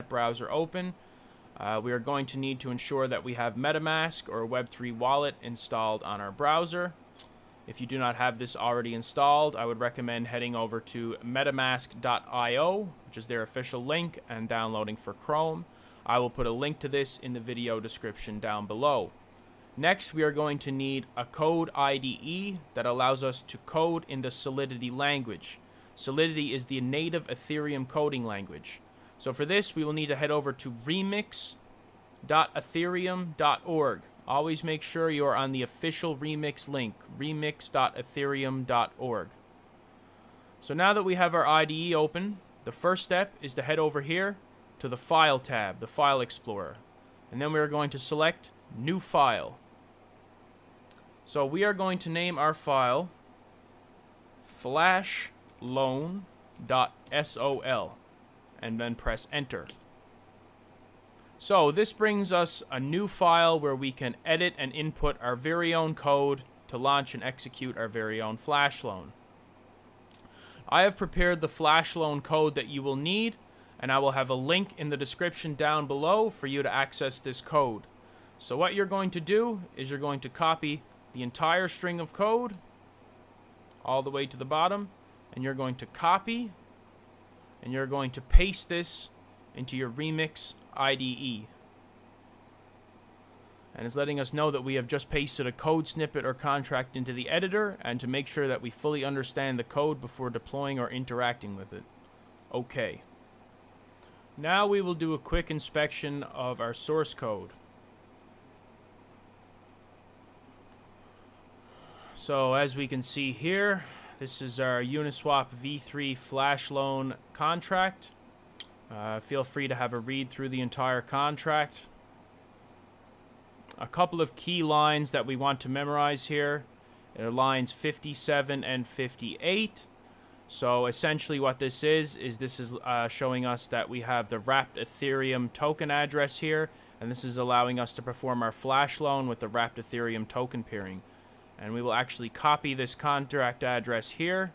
browser open, we are going to need to ensure that we have MetaMask or Web3 wallet installed on our browser. If you do not have this already installed, I would recommend heading over to metamask.io, which is their official link, and downloading for Chrome. I will put a link to this in the video description down below. Next, we are going to need a code IDE that allows us to code in the Solidity language. Solidity is the native Ethereum coding language. So for this, we will need to head over to remix.ethereum.org. Always make sure you are on the official Remix link, remix.ethereum.org. So now that we have our IDE open, the first step is to head over here to the File tab, the File Explorer. And then we are going to select New File. So we are going to name our file flashloan.sol and then press Enter. So this brings us a new file where we can edit and input our very own code to launch and execute our very own flash loan. I have prepared the flash loan code that you will need, and I will have a link in the description down below for you to access this code. So what you're going to do is you're going to copy the entire string of code all the way to the bottom, and you're going to copy and you're going to paste this into your Remix IDE. And it's letting us know that we have just pasted a code snippet or contract into the editor, and to make sure that we fully understand the code before deploying or interacting with it. Okay. Now we will do a quick inspection of our source code. So as we can see here, this is our Uniswap v3 flash loan contract. Feel free to have a read through the entire contract. A couple of key lines that we want to memorize here are lines 57 and 58. So essentially what this is showing us that we have the wrapped Ethereum token address here, and this is allowing us to perform our flash loan with the wrapped Ethereum token pairing. And we will actually copy this contract address here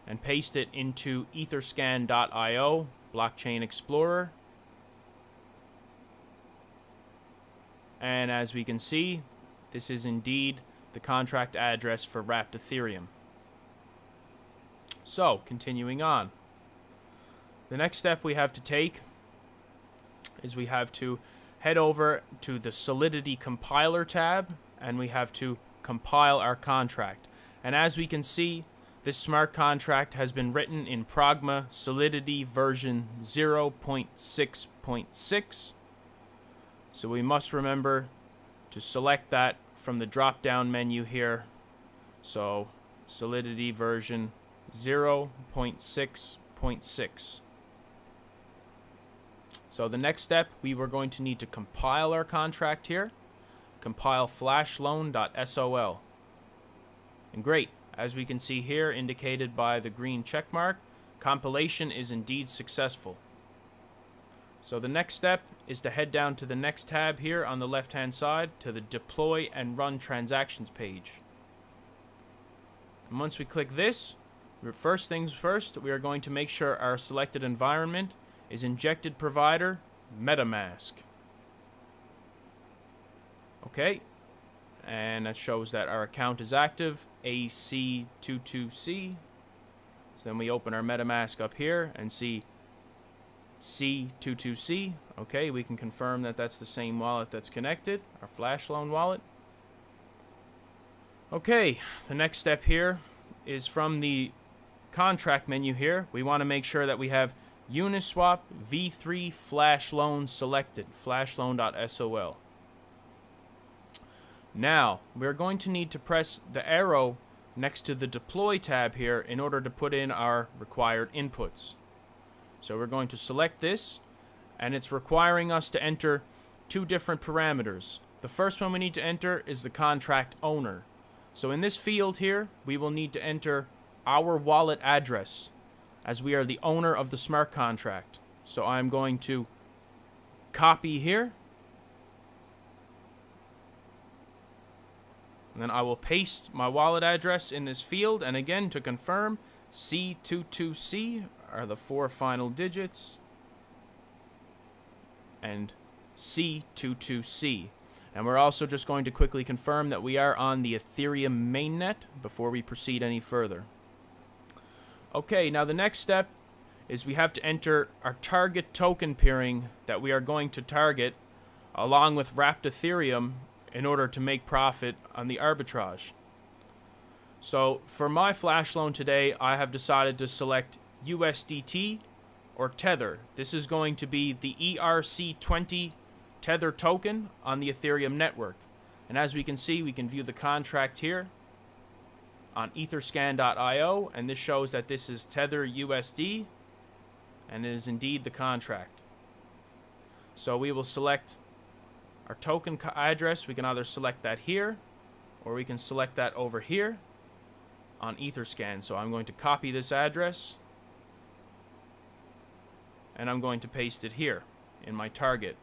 and paste it into etherscan.io blockchain explorer. And as we can see, this is indeed the contract address for wrapped Ethereum. So, continuing on. The next step we have to take is we have to head over to the Solidity compiler tab, and we have to compile our contract. And as we can see, this smart contract has been written in Pragma Solidity version 0.6.6. So we must remember to select that from the drop-down menu here. So Solidity version 0.6.6. So the next step, we were going to need to compile our contract here. Compile flashloan.sol. And great. As we can see here, indicated by the green check mark, compilation is indeed successful. So the next step is to head down to the next tab here on the left-hand side to the Deploy and Run Transactions page. And once we click this, first things first, we are going to make sure our selected environment is injected provider MetaMask. Okay. And that shows that our account is active, AC22C. So then we open our MetaMask up here and see C22C. Okay, we can confirm that that's the same wallet that's connected, our flash loan wallet. Okay, the next step here is from the contract menu here. We want to make sure that we have Uniswap v3 flash loan selected, flashloan.sol. Now, we're going to need to press the arrow next to the Deploy tab here in order to put in our required inputs. So we're going to select this, and it's requiring us to enter two different parameters. The first one we need to enter is the contract owner. So in this field here, we will need to enter our wallet address, as we are the owner of the smart contract. So I'm going to copy here. And then I will paste my wallet address in this field. And again, to confirm, C22C are the 4 final digits. and C22C. And we're also just going to quickly confirm that we are on the Ethereum mainnet before we proceed any further. Okay, now the next step is we have to enter our target token pairing that we are going to target along with wrapped Ethereum in order to make profit on the arbitrage. So for my flash loan today, I have decided to select USDT or Tether. This is going to be the ERC20 Tether token on the Ethereum network. And as we can see, we can view the contract here on etherscan.io, and this shows that this is Tether USD, and it is indeed the contract. So we will select our token address. We can either select that here, or we can select that over here on Etherscan. So I'm going to copy this address, and I'm going to paste it here in my target.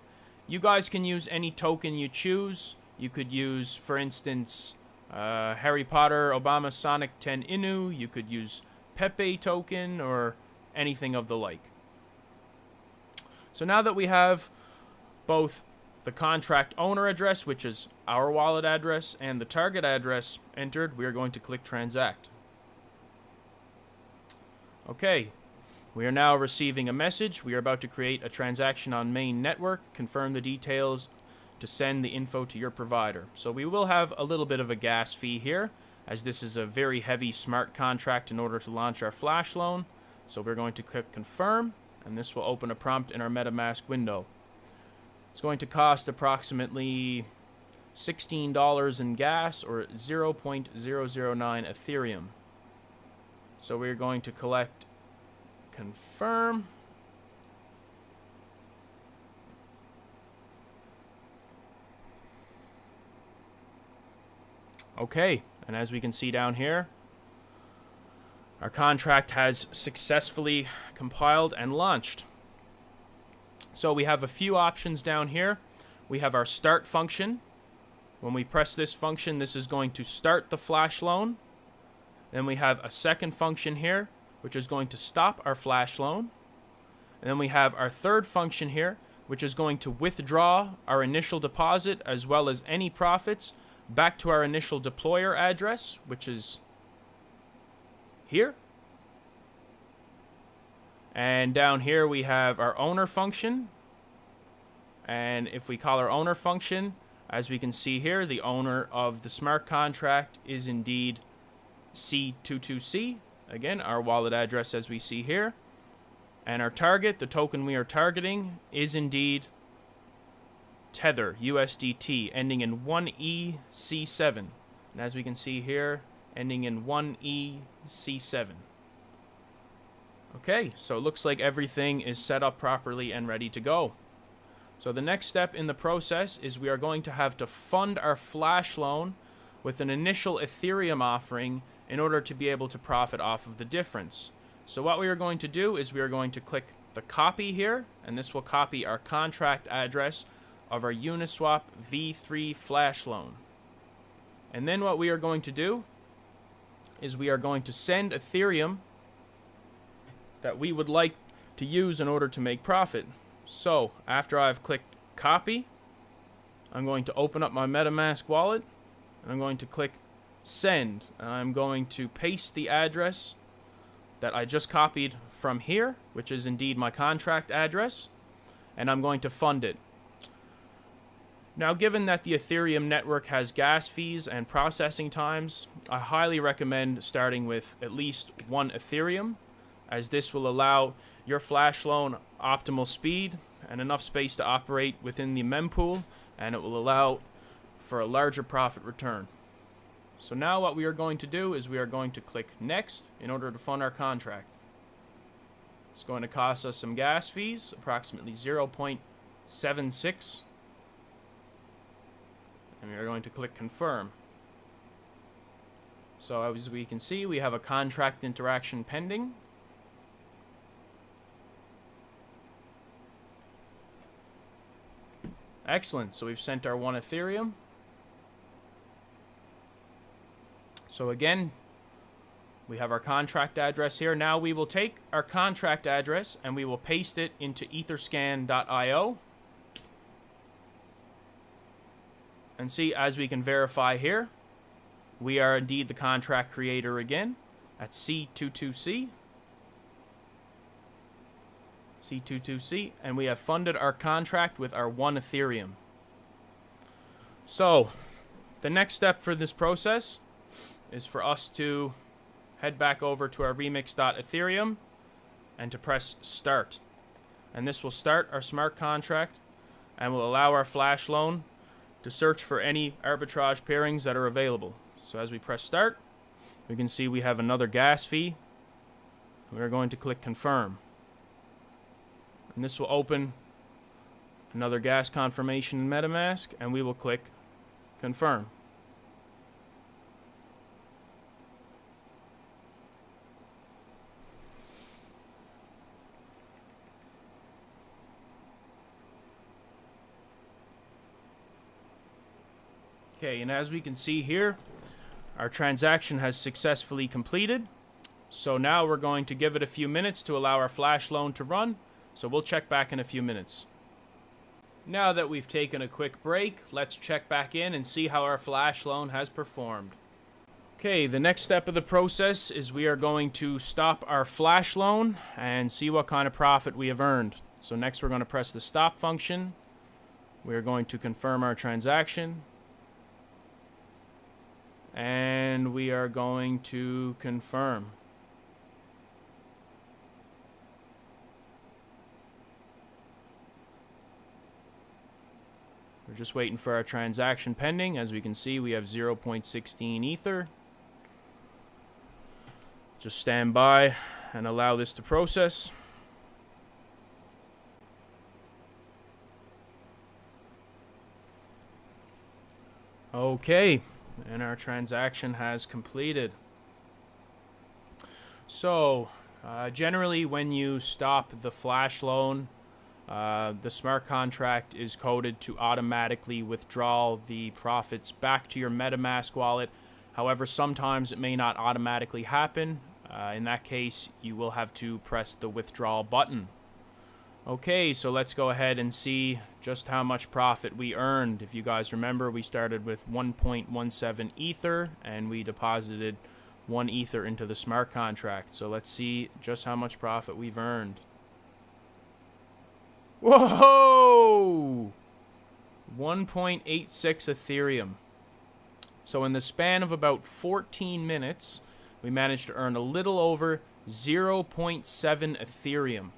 You guys can use any token you choose. You could use, for instance, Harry Potter, Obama, Sonic 10 Inu. You could use Pepe token or anything of the like. So now that we have both the contract owner address, which is our wallet address, and the target address entered, we are going to click transact. Okay, we are now receiving a message. We are about to create a transaction on main network. Confirm the details to send the info to your provider. So we will have a little bit of a gas fee here, as this is a very heavy smart contract in order to launch our flash loan. So we're going to click confirm, and this will open a prompt in our MetaMask window. It's going to cost approximately $16 in gas, or 0.009 Ethereum. So we're going to collect confirm. Okay, and as we can see down here, our contract has successfully compiled and launched. So we have a few options down here. We have our start function. When we press this function, this is going to start the flash loan. Then we have a second function here, which is going to stop our flash loan. And then we have our third function here, which is going to withdraw our initial deposit as well as any profits back to our initial deployer address, which is here. And down here we have our owner function. And if we call our owner function, as we can see here, the owner of the smart contract is indeed C22C. Again, our wallet address as we see here. And our target, the token we are targeting, is indeed Tether USDT, ending in 1EC7. And as we can see here, ending in 1EC7. Okay, so it looks like everything is set up properly and ready to go. So the next step in the process is we are going to have to fund our flash loan with an initial Ethereum offering in order to be able to profit off of the difference. So what we are going to do is we are going to click the copy here, and this will copy our contract address of our Uniswap V3 flash loan. And then what we are going to do is we are going to send Ethereum that we would like to use in order to make profit. So after I've clicked copy, I'm going to open up my MetaMask wallet, and I'm going to click send, and I'm going to paste the address that I just copied from here, which is indeed my contract address, and I'm going to fund it. Now, given that the Ethereum network has gas fees and processing times, I highly recommend starting with at least one Ethereum, as this will allow your flash loan optimal speed and enough space to operate within the mempool, and it will allow for a larger profit return. So now what we are going to do is we are going to click next in order to fund our contract. It's going to cost us some gas fees, approximately 0.76. And we are going to click confirm. So as we can see, we have a contract interaction pending. Excellent. So we've sent our one Ethereum. So again, we have our contract address here. Now we will take our contract address and we will paste it into etherscan.io. And see, as we can verify here, we are indeed the contract creator again at C22C. C22C, and we have funded our contract with our 1 Ethereum. So, the next step for this process is for us to head back over to our remix.ethereum and to press start. And this will start our smart contract and will allow our flash loan to search for any arbitrage pairings that are available. So as we press start, we can see we have another gas fee. We're going to click confirm. And this will open another gas confirmation in MetaMask, and we will click confirm. Okay, and as we can see here, our transaction has successfully completed. So now we're going to give it a few minutes to allow our flash loan to run. So we'll check back in a few minutes. Now that we've taken a quick break, let's check back in and see how our flash loan has performed. Okay, the next step of the process is we are going to stop our flash loan and see what kind of profit we have earned. So next we're going to press the stop function. We are going to confirm our transaction. And we are going to confirm. We're just waiting for our transaction pending. As we can see, we have 0.16 Ether. Just stand by and allow this to process. Okay, and our transaction has completed. So, generally when you stop the flash loan, the smart contract is coded to automatically withdraw the profits back to your MetaMask wallet. However, sometimes it may not automatically happen. In that case, you will have to press the withdrawal button. Okay, so let's go ahead and see just how much profit we earned. If you guys remember, we started with 1.17 Ether and we deposited 1 Ether into the smart contract. So let's see just how much profit we've earned. Whoa! 1.86 Ethereum. So in the span of about 14 minutes, we managed to earn a little over 0.7 Ethereum.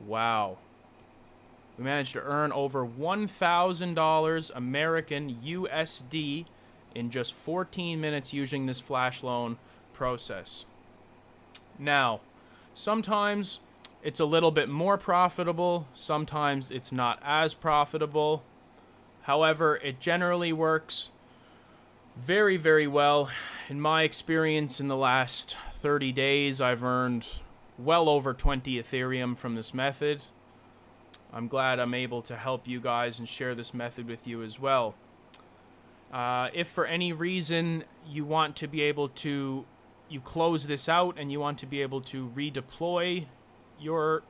Wow. We managed to earn over $1,000 American USD in just 14 minutes using this flash loan process. Now, sometimes it's a little bit more profitable, sometimes it's not as profitable. However, it generally works very, very well. In my experience in the last 30 days, I've earned well over 20 Ethereum from this method. I'm glad I'm able to help you guys and share this method with you as well. If for any reason you want to be able to, you close this out and you want to be able to redeploy your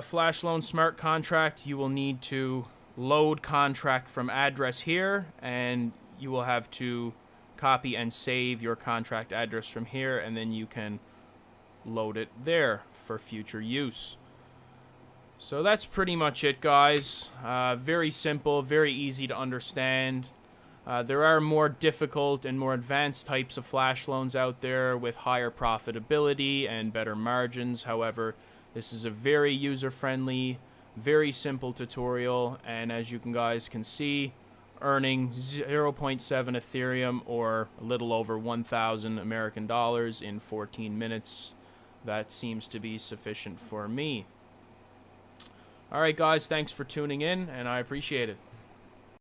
flash loan smart contract, you will need to load contract from address here, and you will have to copy and save your contract address from here, and then you can load it there for future use. So that's pretty much it, guys. Very simple, very easy to understand. There are more difficult and more advanced types of flash loans out there with higher profitability and better margins. However, this is a very user-friendly, very simple tutorial, and as you guys can see, earning 0.7 Ethereum or a little over 1,000 American dollars in 14 minutes. That seems to be sufficient for me. Alright guys, thanks for tuning in, and I appreciate it.